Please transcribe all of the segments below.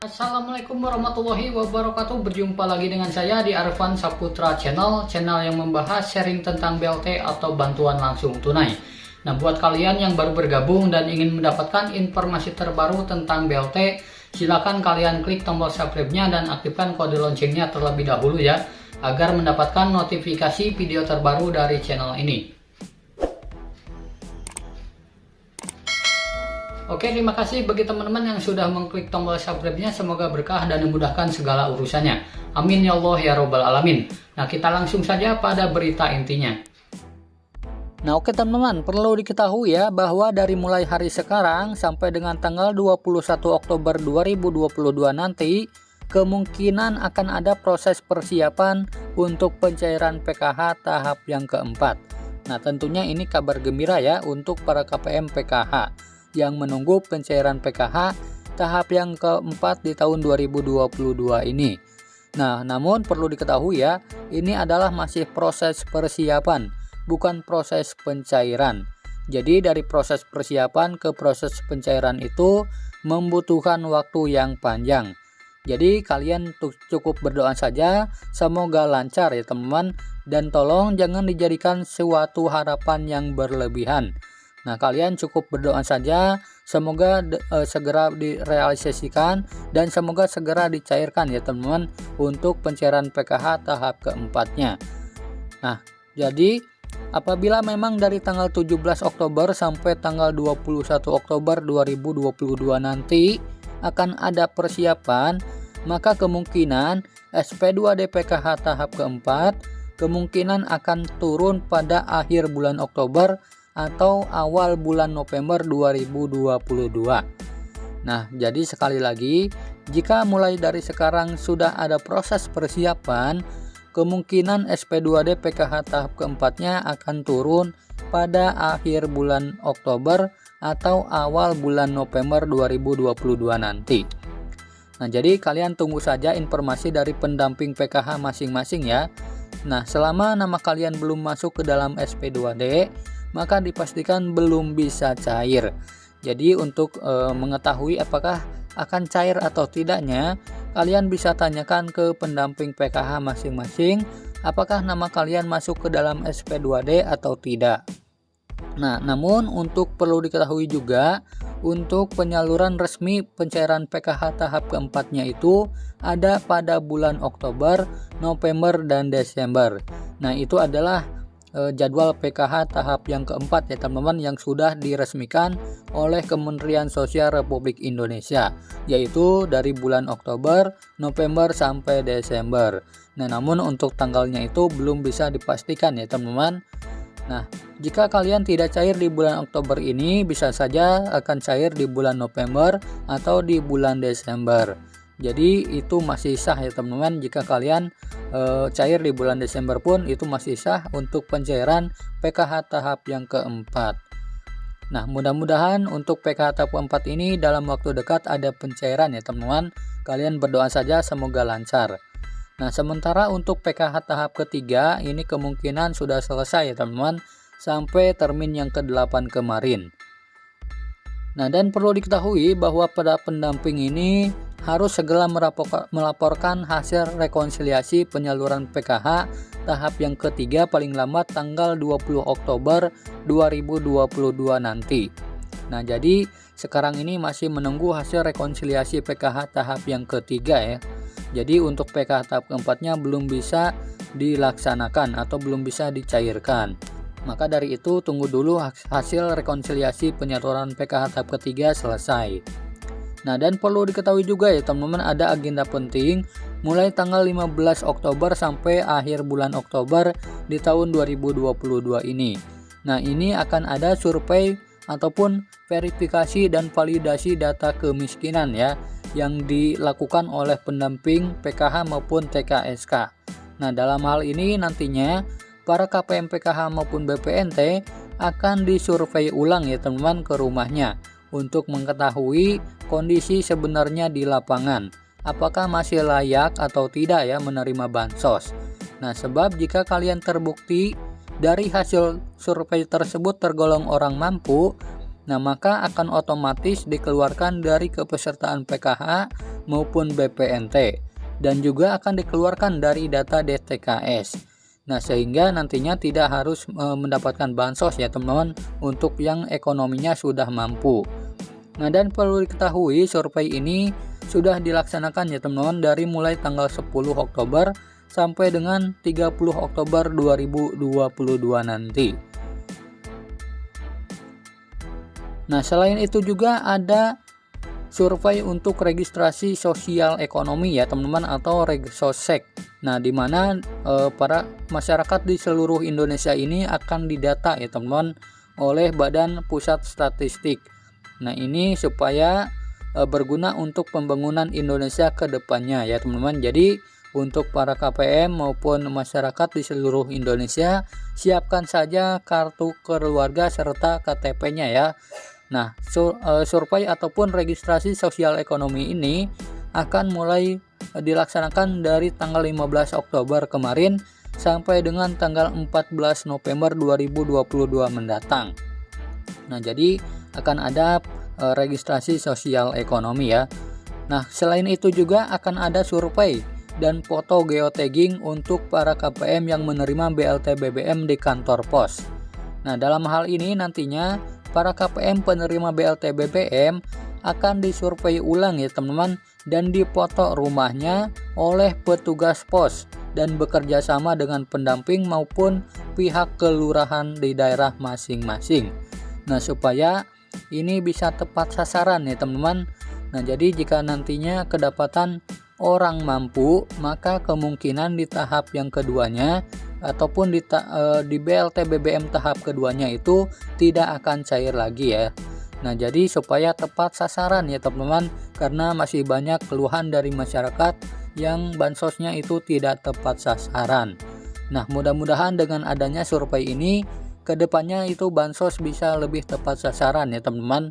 Assalamualaikum warahmatullahi wabarakatuh. Berjumpa lagi dengan saya di Arfan Saputra Channel yang membahas sharing tentang BLT atau bantuan langsung tunai. Nah, buat kalian yang baru bergabung dan ingin mendapatkan informasi terbaru tentang BLT, silakan kalian klik tombol subscribe-nya dan aktifkan kode loncengnya terlebih dahulu ya, agar mendapatkan notifikasi video terbaru dari channel ini. Oke, terima kasih bagi teman-teman yang sudah mengklik tombol subscribe-nya. Semoga berkah dan memudahkan segala urusannya. Amin ya Allah ya Robbal Alamin. Nah, kita langsung saja pada berita intinya. Nah, oke teman-teman, perlu diketahui ya bahwa dari mulai hari sekarang sampai dengan tanggal 21 Oktober 2022 nanti, kemungkinan akan ada proses persiapan untuk pencairan PKH tahap yang keempat. Nah, tentunya ini kabar gembira ya untuk para KPM PKH yang menunggu pencairan PKH tahap yang keempat di tahun 2022 ini. Nah, namun perlu diketahui ya, ini adalah masih proses persiapan, bukan proses pencairan. Jadi dari proses persiapan ke proses pencairan itu membutuhkan waktu yang panjang. Jadi kalian cukup berdoa saja, semoga lancar ya teman-teman, dan tolong jangan dijadikan suatu harapan yang berlebihan. Nah, kalian cukup berdoa saja, semoga segera direalisasikan dan semoga segera dicairkan ya teman-teman untuk pencairan PKH tahap keempatnya. Nah, jadi apabila memang dari tanggal 17 Oktober sampai tanggal 21 Oktober 2022 nanti akan ada persiapan, maka kemungkinan SP2D PKH tahap keempat kemungkinan akan turun pada akhir bulan Oktober atau awal bulan November 2022. Nah, jadi sekali lagi, jika mulai dari sekarang sudah ada proses persiapan, kemungkinan SP2D PKH tahap keempatnya akan turun pada akhir bulan Oktober atau awal bulan November 2022 nanti. Nah, jadi kalian tunggu saja informasi dari pendamping PKH masing-masing ya. Nah, selama nama kalian belum masuk ke dalam SP2D, maka dipastikan belum bisa cair. Jadi untuk mengetahui apakah akan cair atau tidaknya, kalian bisa tanyakan ke pendamping PKH masing-masing apakah nama kalian masuk ke dalam SP2D atau tidak. Nah, namun untuk perlu diketahui juga, untuk penyaluran resmi pencairan PKH tahap keempatnya itu ada pada bulan Oktober, November, dan Desember. Nah, itu adalah jadwal PKH tahap yang keempat ya teman-teman yang sudah diresmikan oleh Kementerian Sosial Republik Indonesia, yaitu dari bulan Oktober, November sampai Desember. Nah, namun untuk tanggalnya itu belum bisa dipastikan ya teman-teman. Nah, jika kalian tidak cair di bulan Oktober ini, bisa saja akan cair di bulan November atau di bulan Desember. Jadi itu masih sah ya teman-teman. Jika kalian cair di bulan Desember pun itu masih sah untuk pencairan PKH tahap yang keempat. Nah, mudah-mudahan untuk PKH tahap keempat ini dalam waktu dekat ada pencairan ya teman-teman. Kalian berdoa saja semoga lancar. Nah, sementara untuk PKH tahap ketiga ini kemungkinan sudah selesai ya teman-teman sampai termin yang ke-8 kemarin. Nah, dan perlu diketahui bahwa pada pendamping ini harus segera melaporkan hasil rekonsiliasi penyaluran PKH tahap yang ketiga paling lambat tanggal 20 Oktober 2022 nanti. Nah, jadi sekarang ini masih menunggu hasil rekonsiliasi PKH tahap yang ketiga ya. Jadi untuk PKH tahap keempatnya belum bisa dilaksanakan atau belum bisa dicairkan. Maka dari itu tunggu dulu hasil rekonsiliasi penyaluran PKH tahap ketiga selesai. Nah, dan perlu diketahui juga ya teman-teman, ada agenda penting mulai tanggal 15 Oktober sampai akhir bulan Oktober di tahun 2022 ini. Nah, ini akan ada survei ataupun verifikasi dan validasi data kemiskinan ya yang dilakukan oleh pendamping PKH maupun TKSK. Nah, dalam hal ini nantinya para KPM PKH maupun BPNT akan disurvei ulang ya teman-teman ke rumahnya untuk mengetahui kondisi sebenarnya di lapangan, apakah masih layak atau tidak ya menerima bansos. Nah, sebab jika kalian terbukti dari hasil survei tersebut tergolong orang mampu, nah maka akan otomatis dikeluarkan dari kepesertaan PKH maupun BPNT, dan juga akan dikeluarkan dari data DTKS. Nah, sehingga nantinya tidak harus mendapatkan bansos ya teman-teman untuk yang ekonominya sudah mampu. Nah, dan perlu diketahui survei ini sudah dilaksanakan ya teman-teman dari mulai tanggal 10 Oktober sampai dengan 30 Oktober 2022 nanti. Nah, selain itu juga ada survei untuk registrasi sosial ekonomi ya teman-teman, atau Regsosek. Nah, di mana para masyarakat di seluruh Indonesia ini akan didata ya teman-teman oleh Badan Pusat Statistik. Nah, ini supaya berguna untuk pembangunan Indonesia ke depannya ya teman-teman. Jadi untuk para KPM maupun masyarakat di seluruh Indonesia, siapkan saja kartu keluarga serta KTP-nya ya. Nah, survei ataupun registrasi sosial ekonomi ini akan mulai dilaksanakan dari tanggal 15 Oktober kemarin sampai dengan tanggal 14 November 2022 mendatang. Nah, jadi akan ada registrasi sosial ekonomi ya. Nah, selain itu juga akan ada survei dan foto geotagging untuk para KPM yang menerima BLT BBM di kantor pos. Nah, dalam hal ini nantinya para KPM penerima BLT BBM akan disurvei ulang ya teman-teman, dan dipoto rumahnya oleh petugas pos dan bekerja sama dengan pendamping maupun pihak kelurahan di daerah masing-masing. Nah, supaya ini bisa tepat sasaran ya teman-teman. Nah, jadi jika nantinya kedapatan orang mampu, maka kemungkinan di tahap yang keduanya ataupun di BLT BBM tahap keduanya itu tidak akan cair lagi ya. Nah, jadi supaya tepat sasaran ya teman-teman, karena masih banyak keluhan dari masyarakat yang bansosnya itu tidak tepat sasaran. Nah, mudah-mudahan dengan adanya survei ini kedepannya itu bansos bisa lebih tepat sasaran ya teman-teman.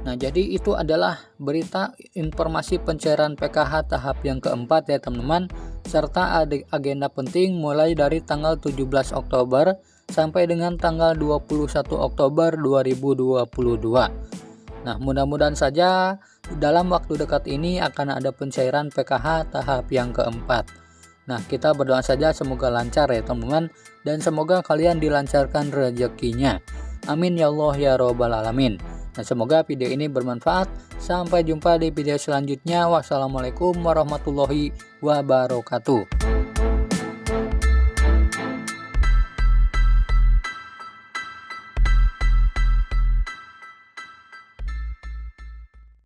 Nah, jadi itu adalah berita informasi pencairan PKH tahap yang keempat ya teman-teman, serta agenda penting mulai dari tanggal 17 Oktober sampai dengan tanggal 21 Oktober 2022. Nah, mudah-mudahan saja dalam waktu dekat ini akan ada pencairan PKH tahap yang keempat. Nah, kita berdoa saja semoga lancar ya teman-teman, dan semoga kalian dilancarkan rezekinya. Amin ya Allah ya Robbal Alamin. Nah, semoga video ini bermanfaat. Sampai jumpa di video selanjutnya. Wassalamualaikum warahmatullahi wabarakatuh.